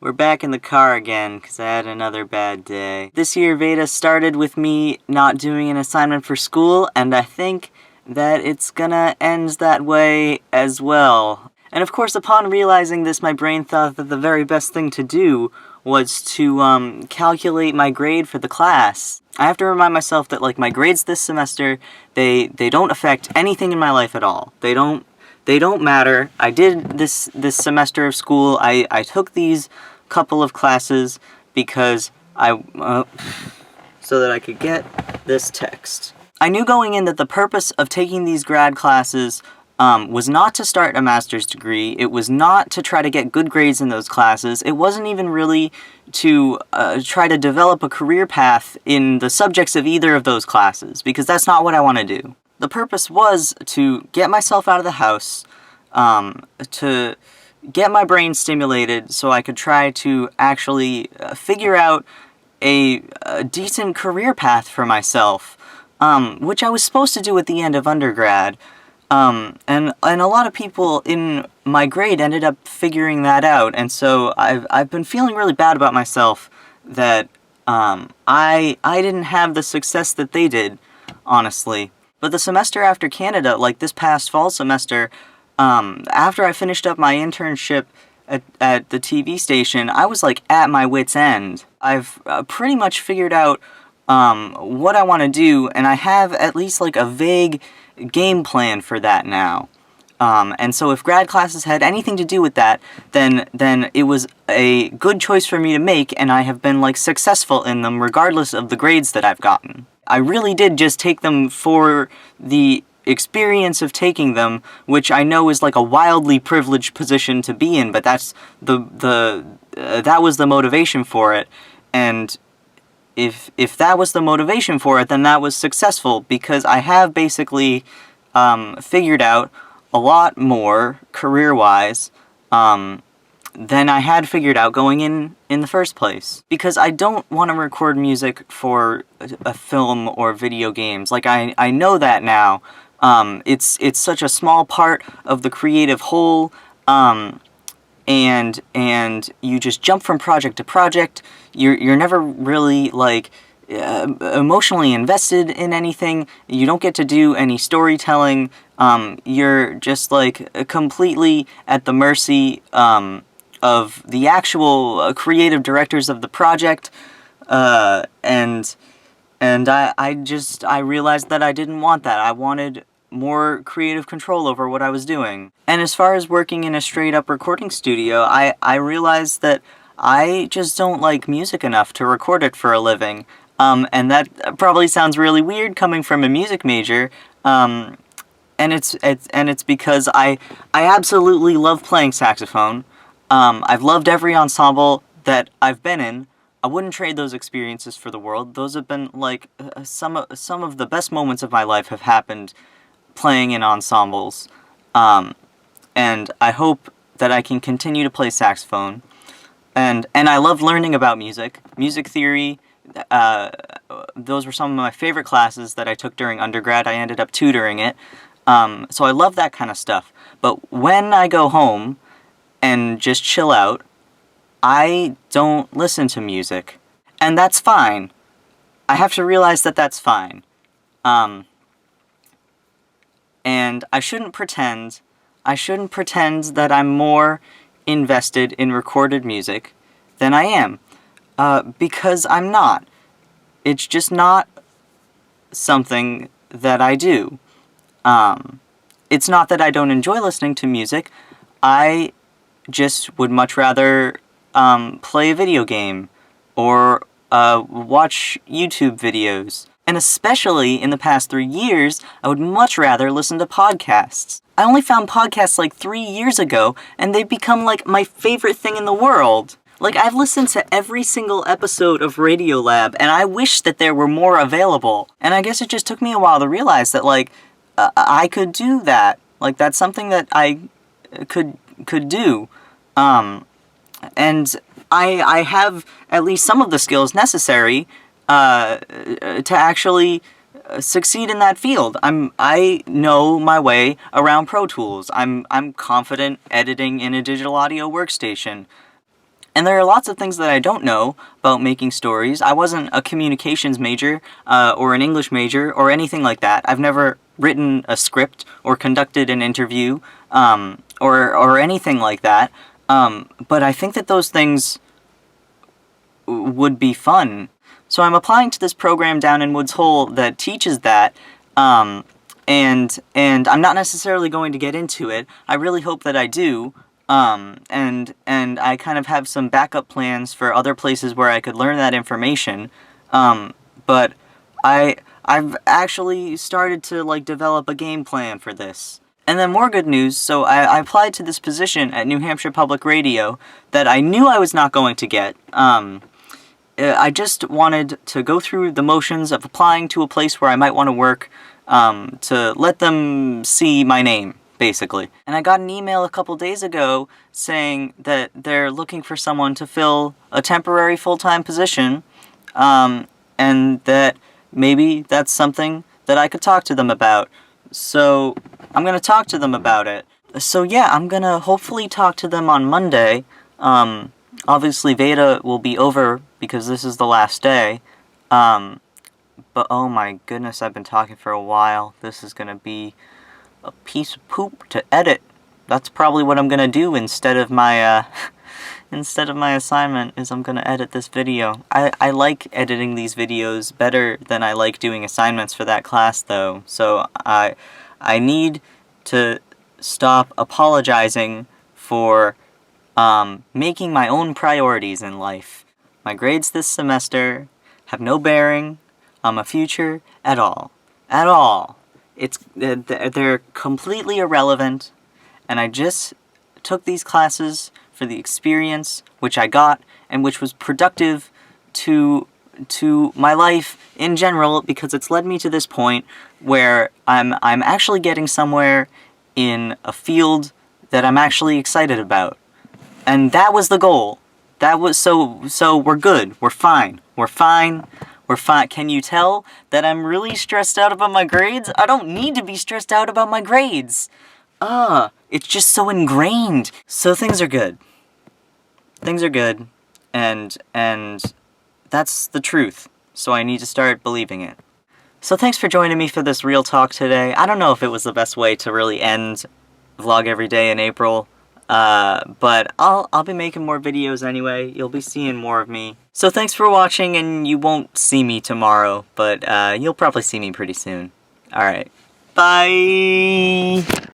We're back in the car again, because I had another bad day. This year, VEDA started with me not doing an assignment for school, and I think that it's gonna end that way as well. And of course, upon realizing this, my brain thought that the very best thing to do was to, calculate my grade for the class. I have to remind myself that, like, my grades this semester, they don't affect anything in my life at all. They don't matter. I did this semester of school. I took these couple of classes because so that I could get this text. I knew going in that the purpose of taking these grad classes was not to start a master's degree. It was not to try to get good grades in those classes. It wasn't even really to try to develop a career path in the subjects of either of those classes, because that's not what I want to do. The purpose was to get myself out of the house, to get my brain stimulated so I could try to actually figure out a decent career path for myself, which I was supposed to do at the end of undergrad. And a lot of people in my grade ended up figuring that out, and so I've been feeling really bad about myself that I didn't have the success that they did, honestly. But the semester after Canada, like this past fall semester, after I finished up my internship at the TV station, I was like at my wit's end. I've pretty much figured out what I want to do, and I have at least like a vague game plan for that now. And so if grad classes had anything to do with that, then it was a good choice for me to make, and I have been like successful in them regardless of the grades that I've gotten. I really did just take them for the experience of taking them, which I know is like a wildly privileged position to be in, but that's that was the motivation for it. And if that was the motivation for it, then that was successful, because I have basically figured out a lot more career-wise than I had figured out going in the first place. Because I don't want to record music for a film or video games. Like, I know that now. It's such a small part of the creative whole, and you just jump from project to project. You're never really, like, emotionally invested in anything. You don't get to do any storytelling. You're just, like, completely at the mercy of the actual creative directors of the project, and I realized that I didn't want that. I wanted more creative control over what I was doing. And as far as working in a straight-up recording studio, I realized that I just don't like music enough to record it for a living. And that probably sounds really weird coming from a music major, and it's because I absolutely love playing saxophone. I've loved every ensemble that I've been in. I wouldn't trade those experiences for the world. Those have been, like, some of the best moments of my life have happened playing in ensembles. And I hope that I can continue to play saxophone. And I love learning about music. Music theory, those were some of my favorite classes that I took during undergrad. I ended up tutoring it. So I love that kind of stuff. But when I go home and just chill out, I don't listen to music. And that's fine. I have to realize that that's fine. And I shouldn't pretend that I'm more invested in recorded music than I am. Because I'm not. It's just not something that I do. It's not that I don't enjoy listening to music. I just would much rather play a video game or watch YouTube videos. And especially in the past 3 years, I would much rather listen to podcasts. I only found podcasts like 3 years ago, and they've become like my favorite thing in the world. Like, I've listened to every single episode of Radiolab, and I wish that there were more available. And I guess it just took me a while to realize that, like, I could do that. Like, that's something that I could do. And I have at least some of the skills necessary to actually succeed in that field. I know my way around Pro Tools. I'm confident editing in a digital audio workstation. And there are lots of things that I don't know about making stories. I wasn't a communications major, or an English major, or anything like that. I've never written a script, or conducted an interview, or anything like that. But I think that those things would be fun. So I'm applying to this program down in Woods Hole that teaches that, and I'm not necessarily going to get into it. I really hope that I do. And I kind of have some backup plans for other places where I could learn that information, but I've actually started to, like, develop a game plan for this. And then more good news, so I applied to this position at New Hampshire Public Radio that I knew I was not going to get. I just wanted to go through the motions of applying to a place where I might want to work, to let them see my name, basically. And I got an email a couple days ago saying that they're looking for someone to fill a temporary full-time position, and that maybe that's something that I could talk to them about. So I'm gonna talk to them about it. So yeah, I'm gonna hopefully talk to them on Monday. Obviously VEDA will be over because this is the last day. But oh my goodness, I've been talking for a while. This is gonna be a piece of poop to edit. That's probably what I'm gonna do instead of my assignment, is I'm gonna edit this video. I like editing these videos better than I like doing assignments for that class though, so I need to stop apologizing for making my own priorities in life. My grades this semester have no bearing on my future at all. At all. They're completely irrelevant, and I just took these classes for the experience which I got, and which was productive to my life in general, because it's led me to this point where I'm actually getting somewhere in a field that I'm actually excited about. And that was the goal. That was so we're good. We're fine. We're fine. We're fine. Can you tell that I'm really stressed out about my grades? I don't need to be stressed out about my grades. It's just so ingrained. So things are good. Things are good. And that's the truth. So I need to start believing it. So thanks for joining me for this real talk today. I don't know if it was the best way to really end Vlog Every Day in April. But I'll be making more videos anyway. You'll be seeing more of me. So thanks for watching, and you won't see me tomorrow, but you'll probably see me pretty soon. Alright. Bye!